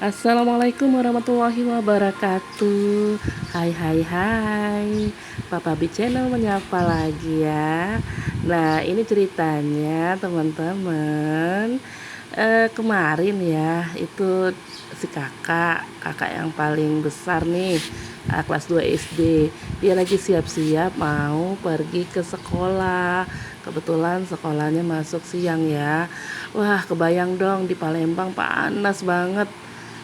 Assalamualaikum warahmatullahi wabarakatuh. Hai, Papa B Channel menyapa lagi ya. Nah, ini ceritanya teman-teman. Kemarin ya, itu si kakak yang paling besar nih, kelas 2 SD. Dia lagi siap-siap mau pergi ke sekolah. Kebetulan sekolahnya masuk siang ya. Wah, kebayang dong di Palembang panas banget.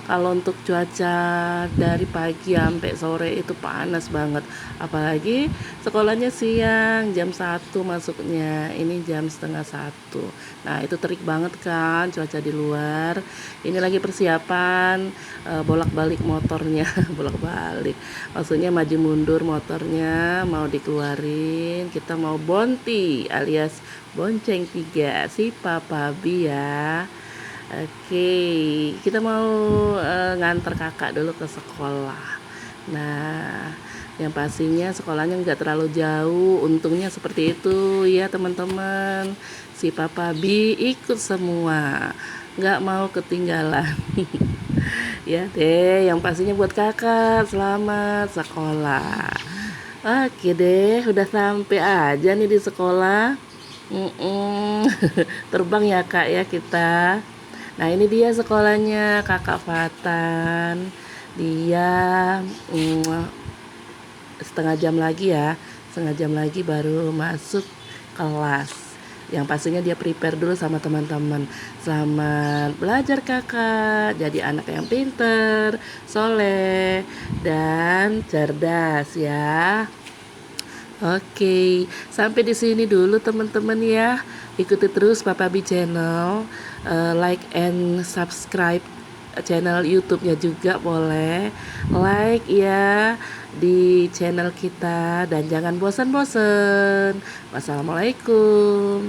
Kalau untuk cuaca dari pagi sampai sore itu panas banget. Apalagi sekolahnya siang, jam 1 masuknya. Ini jam setengah 1. Nah, itu terik banget kan cuaca di luar. Ini lagi persiapan bolak-balik motornya, bolak-balik. Maksudnya maju mundur motornya mau dikeluarin. Kita mau bonti alias bonceng 3 si Papa Bi ya. Oke, kita mau nganter kakak dulu ke sekolah. Nah, yang pastinya sekolahnya nggak terlalu jauh. Untungnya seperti itu ya teman-teman. Si Papa Bi ikut semua, nggak mau ketinggalan. Ya deh, yang pastinya buat kakak selamat sekolah. Oke deh, udah sampai aja nih di sekolah. Terbang ya kak ya kita. Nah, ini dia sekolahnya kakak Fatan. Dia setengah jam lagi ya, setengah jam lagi baru masuk kelas. Yang pastinya dia prepare dulu sama teman-teman. Selamat belajar kakak, jadi anak yang pinter, soleh, dan cerdas ya. Oke, sampai di sini dulu teman-teman ya. Ikuti terus Papa B Channel, like and subscribe channel YouTube-nya juga boleh. Like ya di channel kita dan jangan bosan-bosan. Wassalamualaikum.